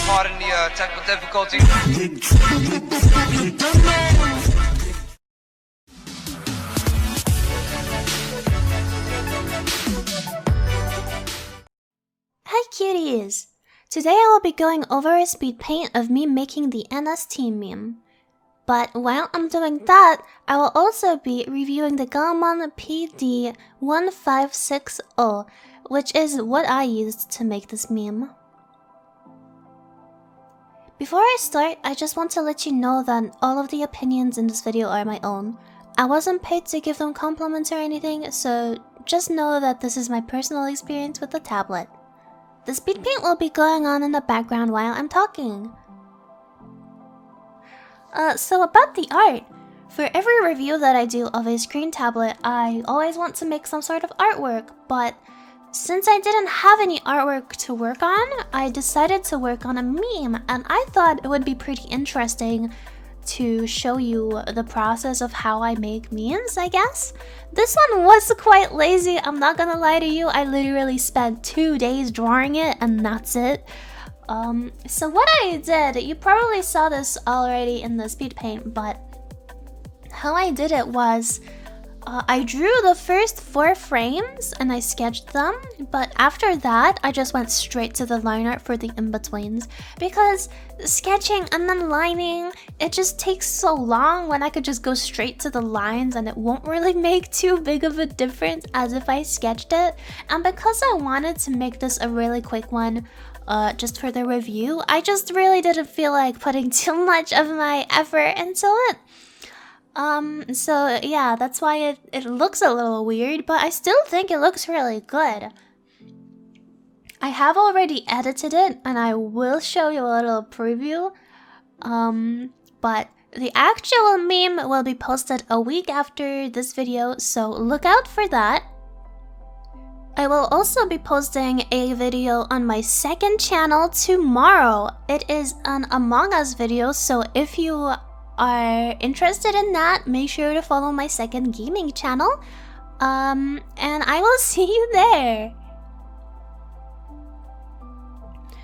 Pardon the technical difficulty. Hi cuties! Today I will be going over a speed paint of me making the N.S.T meme. But while I'm doing that, I will also be reviewing the Gaomon PD1560, which is what I used to make this meme. Before I start, I just want to let you know that all of the opinions in this video are my own. I wasn't paid to give them compliments or anything, so just know that this is my personal experience with the tablet. The speed paint will be going on in the background while I'm talking. So about the art. For every review that I do of a screen tablet, I always want to make some sort of artwork, but since I didn't have any artwork to work on, I decided to work on a meme, and I thought it would be pretty interesting to show you the process of how I make memes, I guess. This one was quite lazy, I'm not gonna lie to you. I literally spent 2 days drawing it and that's it. So what I did, you probably saw this already in the speed paint, but how I did it was I drew the first 4 frames and I sketched them, but after that I just went straight to the line art for the in-betweens, because sketching and then lining, it just takes so long when I could just go straight to the lines and it won't really make too big of a difference as if I sketched it. And because I wanted to make this a really quick one, just for the review, I just really didn't feel like putting too much of my effort into it. So yeah, that's why it looks a little weird, but I still think it looks really good. I have already edited it, and I will show you a little preview. But the actual meme will be posted a week after this video, so look out for that. I will also be posting a video on my second channel tomorrow. It is an Among Us video, so if you are interested in that, make sure to follow my second gaming channel. And I will see you there.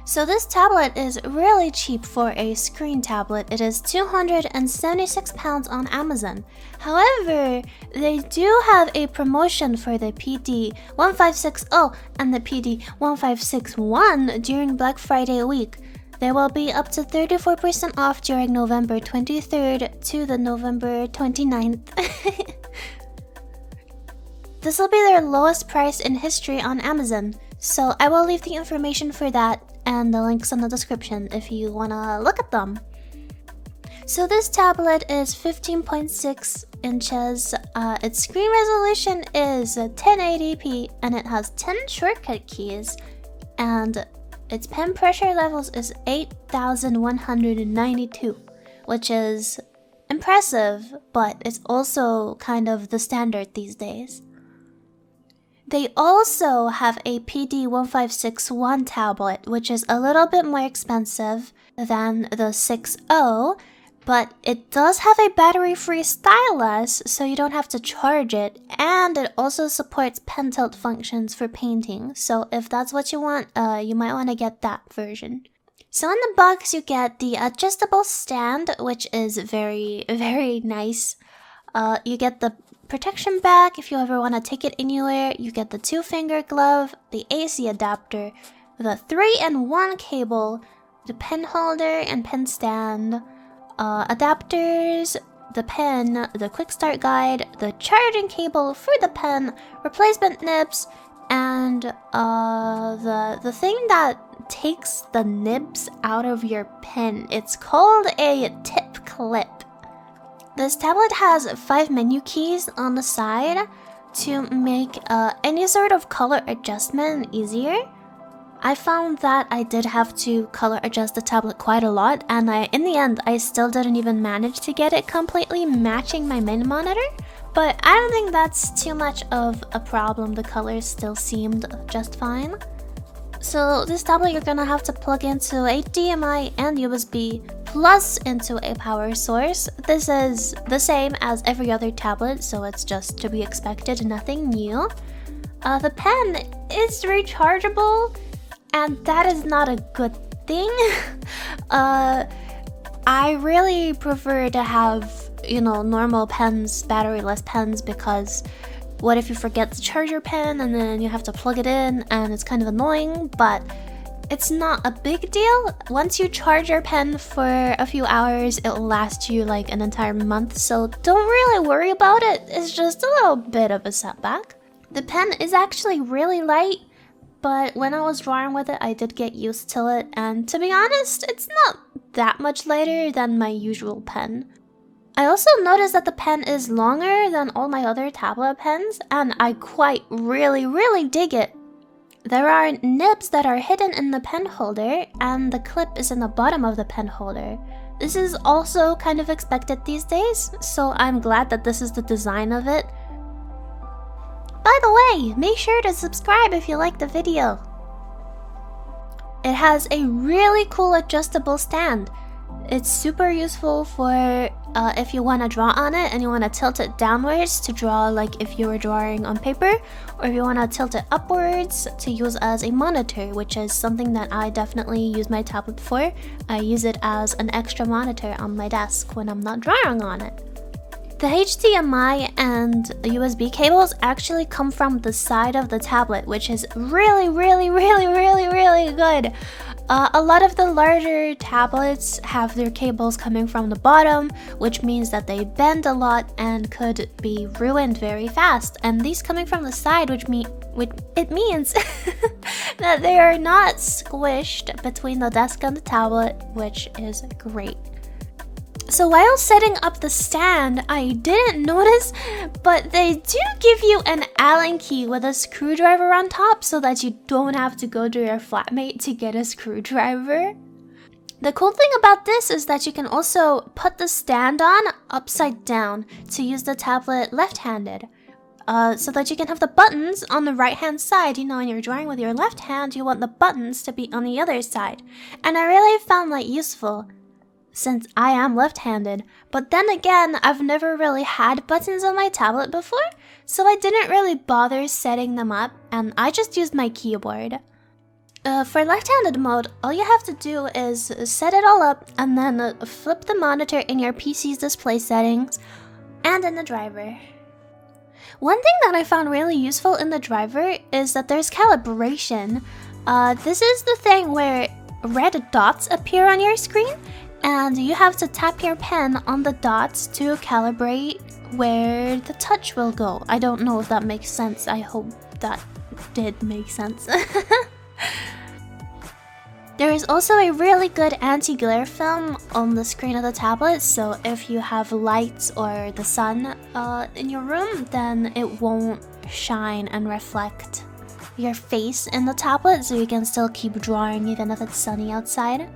So this tablet is really cheap for a screen tablet. It is £276 on Amazon. However, they do have a promotion for the PD1560 and the PD1561 during Black Friday week. There will be up to 34% off during November 23rd to the November 29th. This will be their lowest price in history on Amazon, so I will leave the information for that and the links in the description if you wanna look at them. So this tablet is 15.6 inches, its screen resolution is 1080p, and it has 10 shortcut keys, and its pen pressure levels is 8,192, which is impressive, but it's also kind of the standard these days. They also have a PD1561 tablet, which is a little bit more expensive than the 60, but it does have a battery-free stylus, so you don't have to charge it, and it also supports pen tilt functions for painting, so if that's what you want, you might want to get that version. So in the box you get the adjustable stand, which is very, very nice. You get the protection bag if you ever want to take it anywhere. You get the 2-finger glove, the AC adapter, the 3-in-1 cable, the pen holder and pen stand, adapters, the pen, the quick start guide, the charging cable for the pen, replacement nibs, and the thing that takes the nibs out of your pen. It's called a tip clip. This tablet has 5 menu keys on the side to make any sort of color adjustment easier. I found that I did have to color adjust the tablet quite a lot, and in the end I still didn't even manage to get it completely matching my main monitor, but I don't think that's too much of a problem. The colors still seemed just fine. So this tablet you're gonna have to plug into HDMI and USB plus into a power source. This is the same as every other tablet, so it's just to be expected, nothing new. The pen is rechargeable, and that is not a good thing. I really prefer to have, you know, normal pens, batteryless pens, because what if you forget to charge your pen and then you have to plug it in and it's kind of annoying, but it's not a big deal. Once you charge your pen for a few hours, it'll last you like an entire month, so don't really worry about it. It's just a little bit of a setback. The pen is actually really light, but when I was drawing with it, I did get used to it, and to be honest, it's not that much lighter than my usual pen. I also noticed that the pen is longer than all my other tablet pens, and I quite really dig it. There are nibs that are hidden in the pen holder, and the clip is in the bottom of the pen holder. This is also kind of expected these days, so I'm glad that this is the design of it. By the way, make sure to subscribe if you like the video. It has a really cool adjustable stand. It's super useful for if you want to draw on it and you want to tilt it downwards to draw like if you were drawing on paper, or if you want to tilt it upwards to use as a monitor, which is something that I definitely use my tablet for. I use it as an extra monitor on my desk when I'm not drawing on it. The HDMI and USB cables actually come from the side of the tablet, which is really good. A lot of the larger tablets have their cables coming from the bottom, which means that they bend a lot and could be ruined very fast. And these coming from the side, which means that they are not squished between the desk and the tablet, which is great. So while setting up the stand, I didn't notice, but they do give you an Allen key with a screwdriver on top so that you don't have to go to your flatmate to get a screwdriver. The cool thing about this is that you can also put the stand on upside down to use the tablet left-handed. So that you can have the buttons on the right-hand side. You know, when you're drawing with your left hand, you want the buttons to be on the other side. And I really found that useful, since I am left-handed. But then again, I've never really had buttons on my tablet before, so I didn't really bother setting them up, and I just used my keyboard. For left-handed mode, all you have to do is set it all up and then flip the monitor in your PC's display settings and in the driver. One thing that I found really useful in the driver is that there's calibration. This is the thing where red dots appear on your screen, and you have to tap your pen on the dots to calibrate where the touch will go. I don't know if that makes sense. I hope that did make sense. There is also a really good anti-glare film on the screen of the tablet, so if you have lights or the sun in your room, then it won't shine and reflect your face in the tablet, so you can still keep drawing even if it's sunny outside.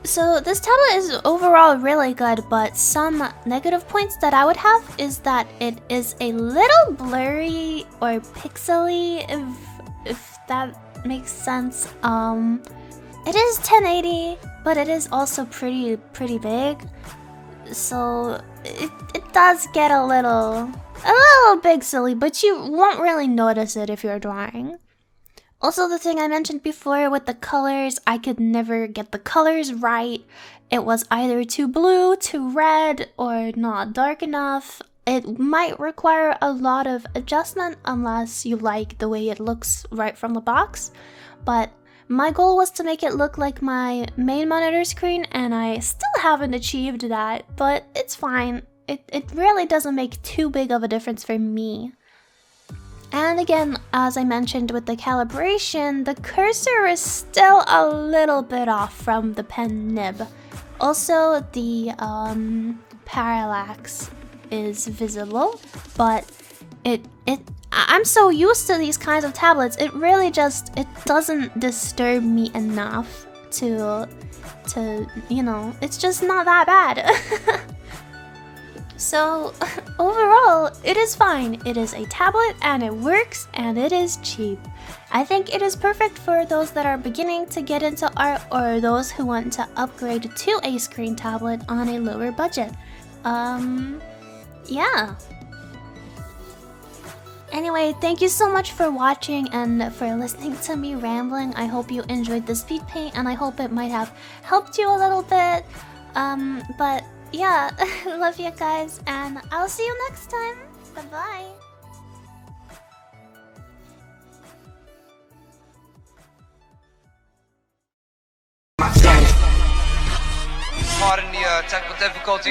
So this tablet is overall really good, but some negative points that I would have is that it is a little blurry or pixely, if that makes sense. It is 1080, but it is also pretty big, so it does get a little pixely, but you won't really notice it if you're drawing. Also, the thing I mentioned before with the colors, I could never get the colors right. It was either too blue, too red, or not dark enough. It might require a lot of adjustment unless you like the way it looks right from the box. But my goal was to make it look like my main monitor screen, and I still haven't achieved that, but it's fine. It really doesn't make too big of a difference for me. And again, as I mentioned with the calibration, the cursor is still a little bit off from the pen nib. Also, the parallax is visible, but I'm so used to these kinds of tablets, it really just, it doesn't disturb me enough to you know, it's just not that bad. So overall, it is fine. It is a tablet and it works and it is cheap. I think it is perfect for those that are beginning to get into art or those who want to upgrade to a screen tablet on a lower budget. Yeah. Anyway, thank you so much for watching and for listening to me rambling. I hope you enjoyed the speed paint, and I hope it might have helped you a little bit. But yeah, love you guys, and I'll see you next time. Bye-bye. Pardon the technical difficulty.